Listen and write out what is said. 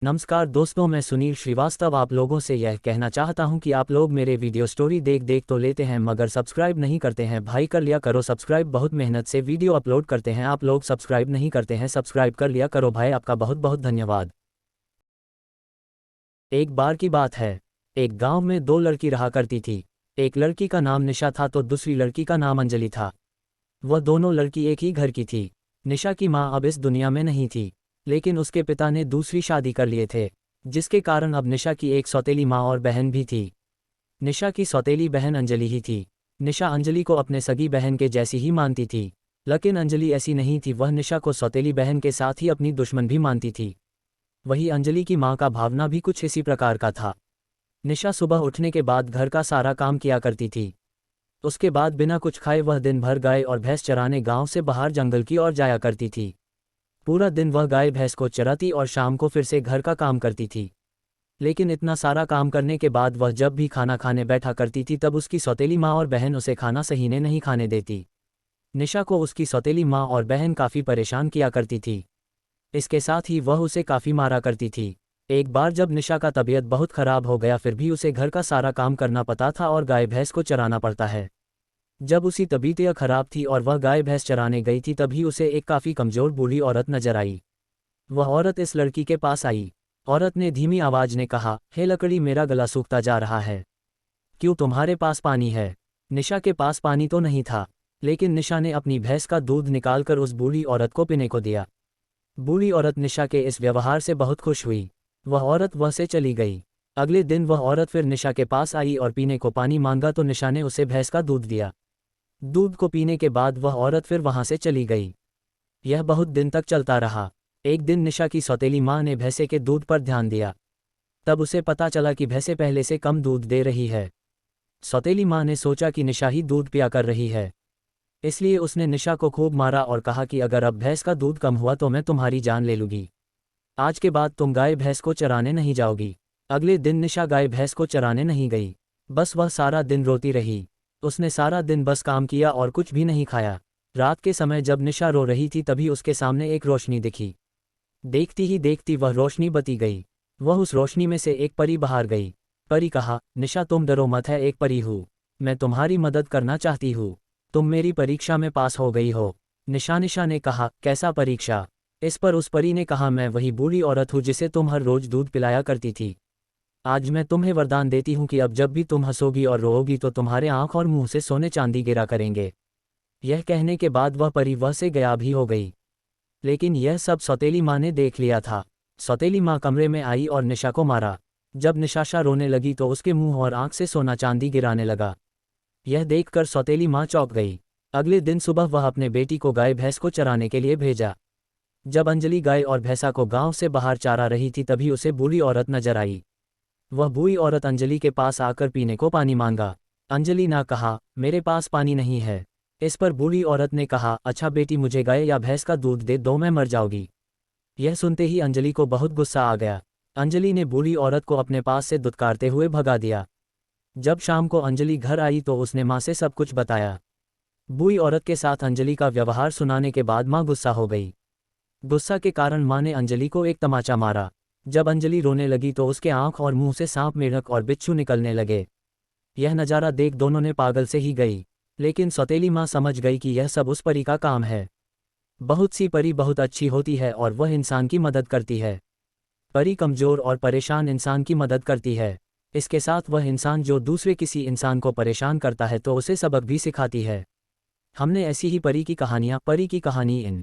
नमस्कार दोस्तों, मैं सुनील श्रीवास्तव आप लोगों से यह कहना चाहता हूं कि आप लोग मेरे वीडियो स्टोरी देख देख तो लेते हैं मगर सब्सक्राइब नहीं करते हैं। भाई कर लिया करो सब्सक्राइब, बहुत मेहनत से वीडियो अपलोड करते हैं, आप लोग सब्सक्राइब नहीं करते हैं। सब्सक्राइब कर लिया करो भाई, आपका बहुत बहुत धन्यवाद। एक बार की बात है, एक गांव में दो लड़की रहा करती थी। एक लड़की का नाम निशा था तो दूसरी लड़की का नाम अंजलि था। वह दोनों लड़की एक ही घर की थी। निशा की माँ अब इस दुनिया में नहीं थी, लेकिन उसके पिता ने दूसरी शादी कर लिए थे, जिसके कारण अब निशा की एक सौतेली माँ और बहन भी थी। निशा की सौतेली बहन अंजलि ही थी। निशा अंजलि को अपने सगी बहन के जैसी ही मानती थी, लेकिन अंजलि ऐसी नहीं थी, वह निशा को सौतेली बहन के साथ ही अपनी दुश्मन भी मानती थी। वही अंजलि की माँ का भावना भी कुछ इसी प्रकार का था। निशा सुबह उठने के बाद घर का सारा काम किया करती थी। उसके बाद बिना कुछ खाए वह दिन भर गाय और भैंस चराने गांव से बाहर जंगल की ओर जाया करती थी। पूरा दिन वह गाय भैंस को चराती और शाम को फिर से घर का काम करती थी। लेकिन इतना सारा काम करने के बाद वह जब भी खाना खाने बैठा करती थी तब उसकी सौतेली माँ और बहन उसे खाना सहीने नहीं खाने देती। निशा को उसकी सौतेली माँ और बहन काफ़ी परेशान किया करती थी। इसके साथ ही वह उसे काफ़ी मारा करती थी। एक बार जब निशा का तबीयत बहुत ख़राब हो गया, फिर भी उसे घर का सारा काम करना पड़ता था और गाय भैंस को चराना पड़ता है। जब उसी तबीयत खराब थी और वह गाय भैंस चराने गई थी, तभी उसे एक काफ़ी कमज़ोर बूढ़ी औरत नजर आई। वह औरत इस लड़की के पास आई। औरत ने धीमी आवाज़ में कहा, हे लकड़ी, मेरा गला सूखता जा रहा है, क्यों तुम्हारे पास पानी है? निशा के पास पानी तो नहीं था, लेकिन निशा ने अपनी भैंस का दूध निकालकर उस बूढ़ी औरत को पीने को दिया। बूढ़ी औरत निशा के इस व्यवहार से बहुत खुश हुई। वह औरत वह से चली गई। अगले दिन वह औरत फिर निशा के पास आई और पीने को पानी मांगा तो निशा ने उसे भैंस का दूध दिया। दूध को पीने के बाद वह औरत फिर वहां से चली गई। यह बहुत दिन तक चलता रहा। एक दिन निशा की सौतेली माँ ने भैंसे के दूध पर ध्यान दिया। तब उसे पता चला कि भैंसे पहले से कम दूध दे रही है। सौतेली माँ ने सोचा कि निशा ही दूध पिया कर रही है, इसलिए उसने निशा को खूब मारा और कहा कि अगर अब भैंस का दूध कम हुआ तो मैं तुम्हारी जान ले लूँगी। आज के बाद तुम गाय भैंस को चराने नहीं जाओगी। अगले दिन निशा गाय भैंस को चराने नहीं गई। बस वह सारा दिन रोती रही। उसने सारा दिन बस काम किया और कुछ भी नहीं खाया। रात के समय जब निशा रो रही थी तभी उसके सामने एक रोशनी दिखी। देखती ही देखती वह रोशनी बती गई। वह उस रोशनी में से एक परी बाहर गई। परी कहा, निशा तुम डरो मत, है एक परी हूँ, मैं तुम्हारी मदद करना चाहती हूँ। तुम मेरी परीक्षा में पास हो गई हो। निशा ने कहा, कैसा परीक्षा? इस पर उस परी ने कहा, मैं वही बूढ़ी औरत हूँ जिसे तुम हर रोज दूध पिलाया करती थी। आज मैं तुम्हें वरदान देती हूँ कि अब जब भी तुम हंसोगी और रोओगी तो तुम्हारे आँख और मुंह से सोने चांदी गिरा करेंगे। यह कहने के बाद वह परी वह से गायब ही हो गई। लेकिन यह सब सौतेली माँ ने देख लिया था। सौतेली माँ कमरे में आई और निशा को मारा। जब निशाशा रोने लगी तो उसके मुंह और आँख से सोना चांदी गिराने लगा। यह देखकर सौतेली माँ चौंक गई। अगले दिन सुबह वह अपने बेटी को गाय भैंस को चराने के लिए भेजा। जब अंजलि गाय और भैंसा को गांव से बाहर चारा रही थी तभी उसे बूढ़ी औरत नजर आई। वह बूढ़ी औरत अंजलि के पास आकर पीने को पानी मांगा। अंजलि ने कहा, मेरे पास पानी नहीं है। इस पर बूढ़ी औरत ने कहा, अच्छा बेटी, मुझे गाय या भैंस का दूध दे दो, मैं मर जाऊंगी। यह सुनते ही अंजलि को बहुत गुस्सा आ गया। अंजलि ने बूढ़ी औरत को अपने पास से दुत्कारते हुए भगा दिया। जब शाम को अंजलि घर आई तो उसने माँ से सब कुछ बताया। बूढ़ी औरत के साथ अंजलि का व्यवहार सुनाने के बाद माँ गुस्सा हो गई। गुस्सा के कारण माँ ने अंजलि को एक तमाचा मारा। जब अंजलि रोने लगी तो उसके आंख और मुंह से सांप, मेढक और बिच्छू निकलने लगे। यह नज़ारा देख दोनों ने पागल से ही गई। लेकिन सौतेली माँ समझ गई कि यह सब उस परी का काम है। बहुत सी परी बहुत अच्छी होती है और वह इंसान की मदद करती है। परी कमज़ोर और परेशान इंसान की मदद करती है। इसके साथ वह इंसान जो दूसरे किसी इंसान को परेशान करता है तो उसे सबक भी सिखाती है। हमने ऐसी ही परी की कहानी इन